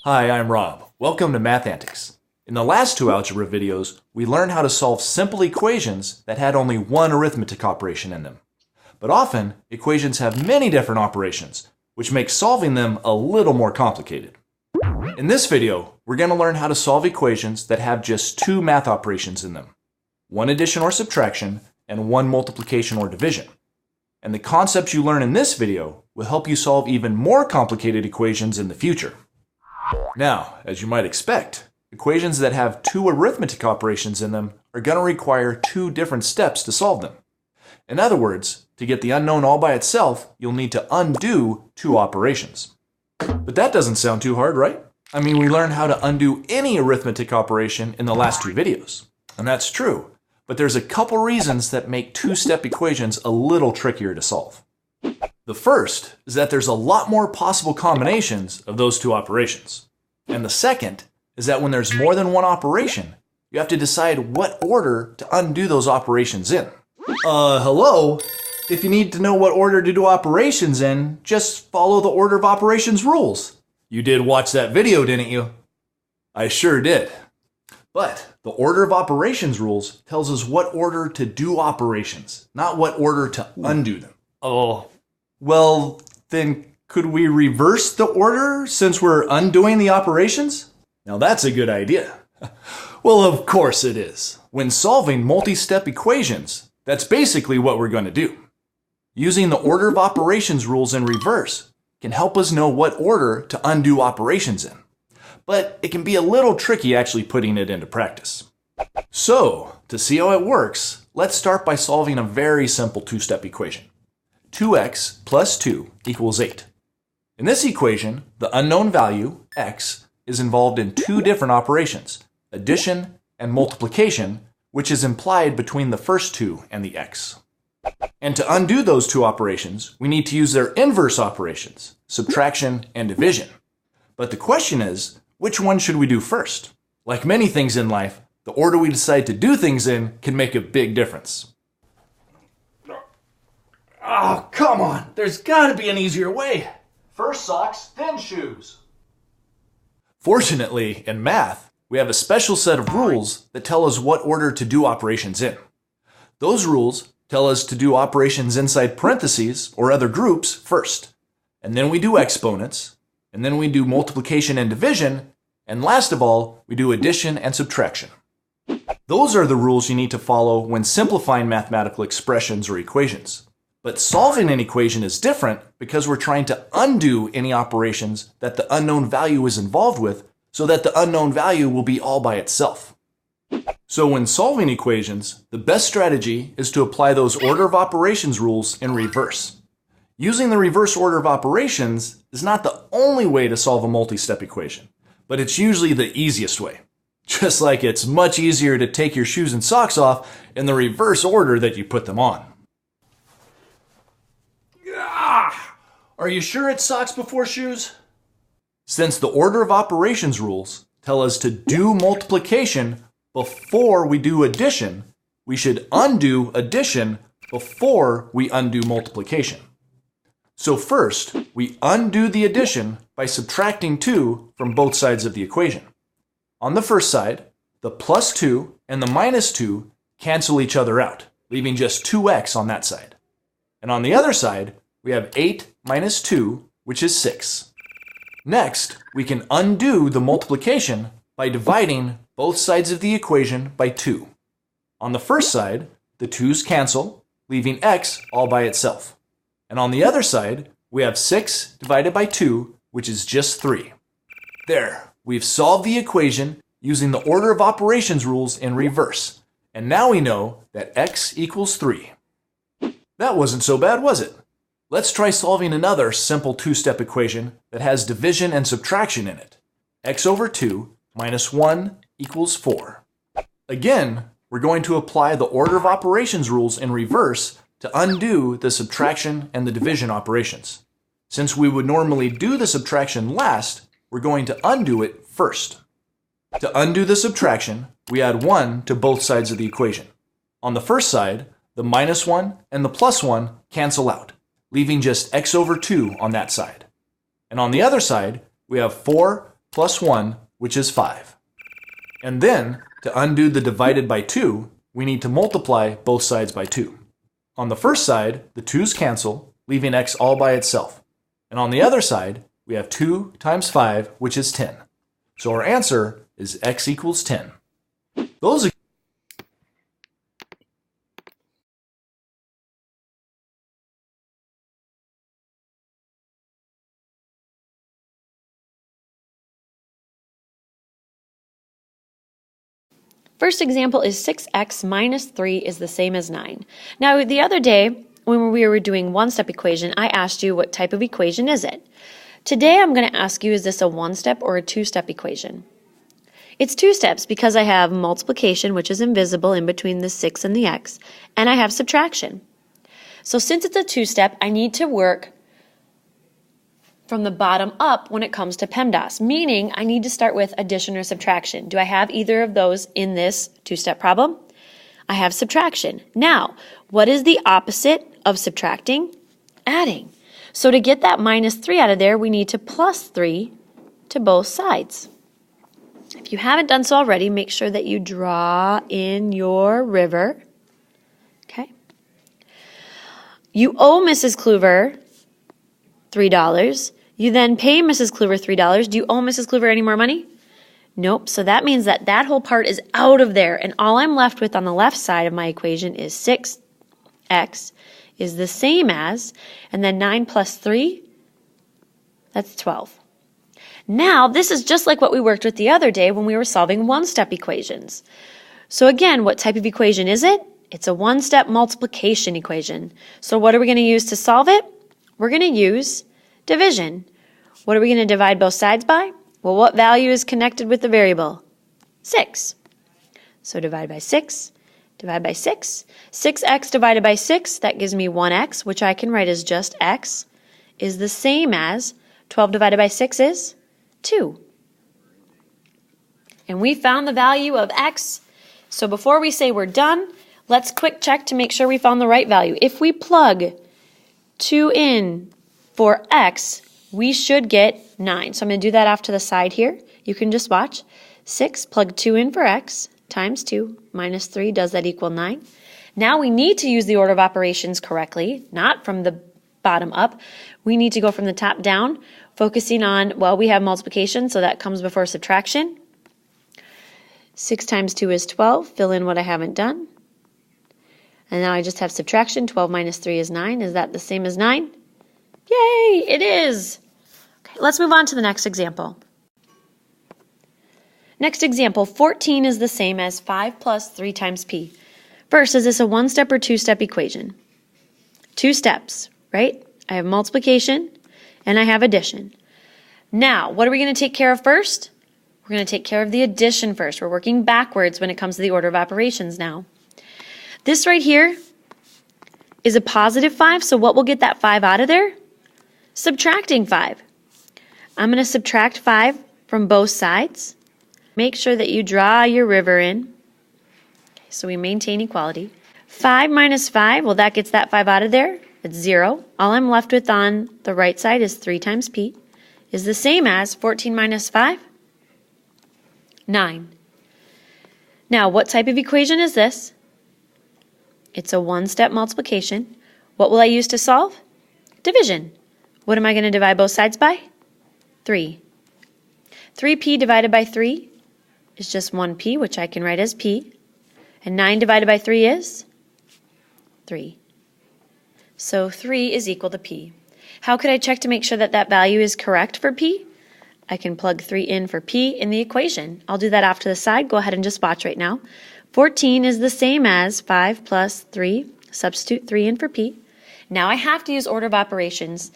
Hi, I'm Rob. Welcome to Math Antics. In the last two algebra videos, we learned how to solve simple equations that had only one arithmetic operation in them. But often, equations have many different operations, which makes solving them a little more complicated. In this video, we're going to learn how to solve equations that have just two math operations in them, one addition or subtraction, and one multiplication or division. And the concepts you learn in this video will help you solve even more complicated equations in the future. Now, as you might expect, equations that have two arithmetic operations in them are going to require two different steps to solve them. In other words, to get the unknown all by itself, you'll need to undo two operations. But that doesn't sound too hard, right? I mean, we learned how to undo any arithmetic operation in the last two videos. And that's true, but there's a couple reasons that make two-step equations a little trickier to solve. The first is that there's a lot more possible combinations of those two operations. And the second is that when there's more than one operation, you have to decide what order to undo those operations in. Hello? If you need to know what order to do operations in, just follow the order of operations rules. You did watch that video, didn't you? I sure did. But the order of operations rules tells us what order to do operations, not what order to undo them. Oh, well, then could we reverse the order since we're undoing the operations? Now that's a good idea. Well, of course it is. When solving multi-step equations, that's basically what we're going to do. Using the order of operations rules in reverse can help us know what order to undo operations in. But it can be a little tricky actually putting it into practice. So, to see how it works, let's start by solving a very simple two-step equation. 2x plus 2 equals 8. In this equation, the unknown value, x, is involved in two different operations, addition and multiplication, which is implied between the first two and the x. And to undo those two operations, we need to use their inverse operations, subtraction and division. But the question is, which one should we do first? Like many things in life, the order we decide to do things in can make a big difference. Oh, come on! There's gotta be an easier way! First socks, then shoes. Fortunately, in math, we have a special set of rules that tell us what order to do operations in. Those rules tell us to do operations inside parentheses or other groups first. And then we do exponents, and then we do multiplication and division, and last of all, we do addition and subtraction. Those are the rules you need to follow when simplifying mathematical expressions or equations. But solving an equation is different because we're trying to undo any operations that the unknown value is involved with so that the unknown value will be all by itself. So when solving equations, the best strategy is to apply those order of operations rules in reverse. Using the reverse order of operations is not the only way to solve a multi-step equation, but it's usually the easiest way. Just like it's much easier to take your shoes and socks off in the reverse order that you put them on. Are you sure it's socks before shoes? Since the order of operations rules tell us to do multiplication before we do addition, we should undo addition before we undo multiplication. So first, we undo the addition by subtracting 2 from both sides of the equation. On the first side, the plus 2 and the minus 2 cancel each other out, leaving just 2x on that side. And on the other side, we have 8 minus 2, which is 6. Next, we can undo the multiplication by dividing both sides of the equation by 2. On the first side, the 2's cancel, leaving x all by itself. And on the other side, we have 6 divided by 2, which is just 3. There, we've solved the equation using the order of operations rules in reverse. And now we know that x equals 3. That wasn't so bad, was it? Let's try solving another simple two-step equation that has division and subtraction in it. X over 2 minus 1 equals 4. Again, we're going to apply the order of operations rules in reverse to undo the subtraction and the division operations. Since we would normally do the subtraction last, we're going to undo it first. To undo the subtraction, we add 1 to both sides of the equation. On the first side, the minus 1 and the plus 1 cancel out, leaving just x over 2 on that side. And on the other side, we have 4 plus 1, which is 5. And then, to undo the divided by 2, we need to multiply both sides by 2. On the first side, the 2's cancel, leaving x all by itself. And on the other side, we have 2 times 5, which is 10. So our answer is x equals 10. Those First example is 6x minus 3 is the same as 9. Now, the other day, when we were doing one-step equation, I asked you what type of equation is it. Today, I'm going to ask you, is this a one-step or a two-step equation? It's two steps because I have multiplication, which is invisible in between the 6 and the x, and I have subtraction. So since it's a two-step, I need to work from the bottom up when it comes to PEMDAS, meaning I need to start with addition or subtraction. Do I have either of those in this two-step problem? I have subtraction. Now, what is the opposite of subtracting? Adding. So to get that minus 3 out of there, we need to plus 3 to both sides. If you haven't done so already, make sure that you draw in your river. Okay. You owe Mrs. Kluver $3. You then pay Mrs. Kluver $3. Do you owe Mrs. Kluver any more money? Nope. So that means that that whole part is out of there. And all I'm left with on the left side of my equation is 6x is the same as, and then 9 plus 3, that's 12. Now, this is just like what we worked with the other day when we were solving one-step equations. So again, what type of equation is it? It's a one-step multiplication equation. So what are we going to use to solve it? We're going to use division. What are we going to divide both sides by? Well, what value is connected with the variable? 6. So divide by 6, divide by 6. 6x divided by 6, that gives me 1x, which I can write as just x, is the same as 12 divided by 6 is 2. And we found the value of x. So before we say we're done, let's quick check to make sure we found the right value. If we plug 2 in for x, we should get 9. So I'm going to do that off to the side here. You can just watch. 6, plug 2 in for x, times 2, minus 3, does that equal 9? Now we need to use the order of operations correctly, not from the bottom up. We need to go from the top down, focusing on, well, we have multiplication, so that comes before subtraction. 6 times 2 is 12. Fill in what I haven't done. And now I just have subtraction. 12 minus 3 is 9. Is that the same as 9? Yay, it is. Okay, let's move on to the next example. Next example, 14 is the same as 5 plus 3 times p. First, is this a one-step or two-step equation? Two steps, right? I have multiplication and I have addition. Now, what are we going to take care of first? We're going to take care of the addition first. We're working backwards when it comes to the order of operations now. This right here is a positive 5, so what will get that 5 out of there? Subtracting 5. I'm going to subtract 5 from both sides. Make sure that you draw your river in. Okay, so we maintain equality. 5 minus 5, well, that gets that 5 out of there. It's 0. All I'm left with on the right side is 3 times p, is the same as 14 minus 5, 9. Now, what type of equation is this? It's a one-step multiplication. What will I use to solve? Division. What am I going to divide both sides by? 3. 3p divided by 3 is just 1p, which I can write as p. And 9 divided by 3 is 3. So 3 is equal to p. How could I check to make sure that that value is correct for p? I can plug 3 in for p in the equation. I'll do that off to the side. Go ahead and just watch right now. 14 is the same as 5 plus 3. Substitute 3 in for p. Now I have to use order of operations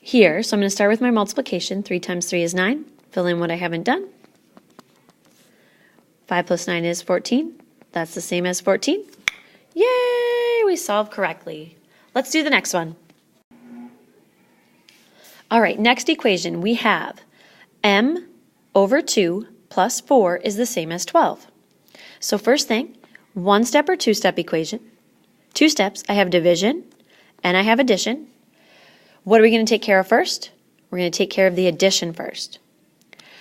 here. So I'm going to start with my multiplication. 3 times 3 is 9. Fill in what I haven't done. 5 plus 9 is 14. That's the same as 14. Yay! We solved correctly. Let's do the next one. All right, next equation we have m over 2 plus 4 is the same as 12. So first thing, one-step or two-step equation. Two steps, I have division and I have addition. What are we going to take care of first? We're going to take care of the addition first.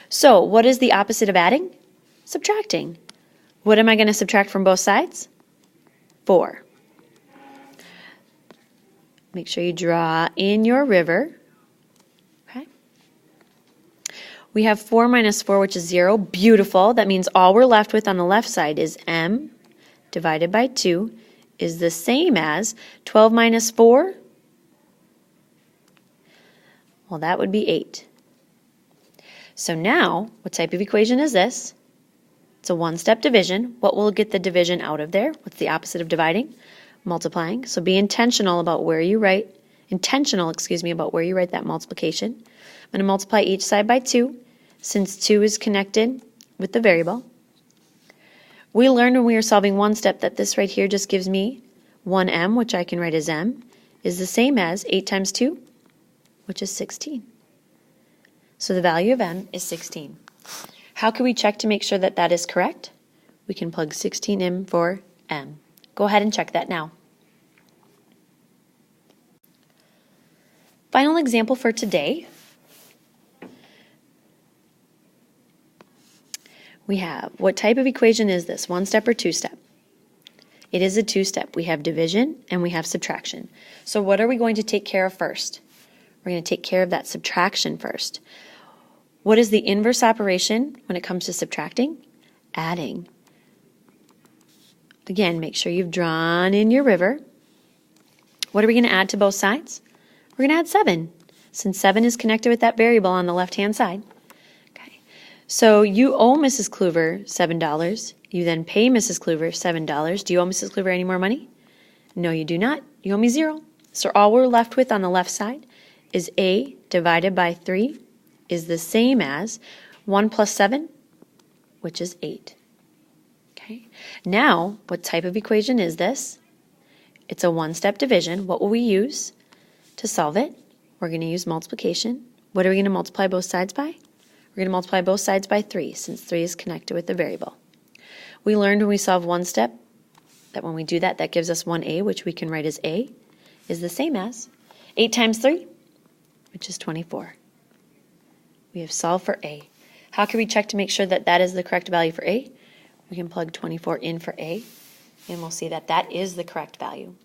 So what is the opposite of adding? Subtracting. What am I going to subtract from both sides? 4. Make sure you draw in your river. Okay. We have 4 minus 4, which is 0. Beautiful. That means all we're left with on the left side is m divided by 2 is the same as 12 minus 4. Well, that would be 8. So now, what type of equation is this? It's a one-step division. What will get the division out of there? What's the opposite of dividing? Multiplying. So be intentional about where you write, about where you write that multiplication. I'm going to multiply each side by 2, since 2 is connected with the variable. We learned when we were solving one step that this right here just gives me 1m, which I can write as m, is the same as 8 times 2, which is 16. So the value of m is 16. How can we check to make sure that that is correct? We can plug 16 in for m. Go ahead and check that now. Final example for today. We have, what type of equation is this? One step or two step? It is a two step. We have division and we have subtraction. So what are we going to take care of first? We're going to take care of that subtraction first. What is the inverse operation when it comes to subtracting? Adding. Again, make sure you've drawn in your river. What are we going to add to both sides? We're going to add 7, since 7 is connected with that variable on the left-hand side. Okay. So you owe Mrs. Kluver $7. You then pay Mrs. Kluver $7. Do you owe Mrs. Kluver any more money? No, you do not. You owe me 0. So all we're left with on the left side is a divided by 3 is the same as 1 plus 7, which is 8. Okay. Now, what type of equation is this? It's a one-step division. What will we use to solve it? We're going to use multiplication. What are we going to multiply both sides by? We're going to multiply both sides by 3, since 3 is connected with the variable. We learned when we solve one step that when we do that, that gives us 1a, which we can write as a, is the same as 8 times 3, which is 24. We have solved for a. How can we check to make sure that that is the correct value for a? We can plug 24 in for a, and we'll see that that is the correct value.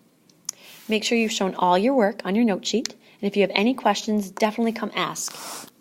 Make sure you've shown all your work on your note sheet, and if you have any questions, definitely come ask.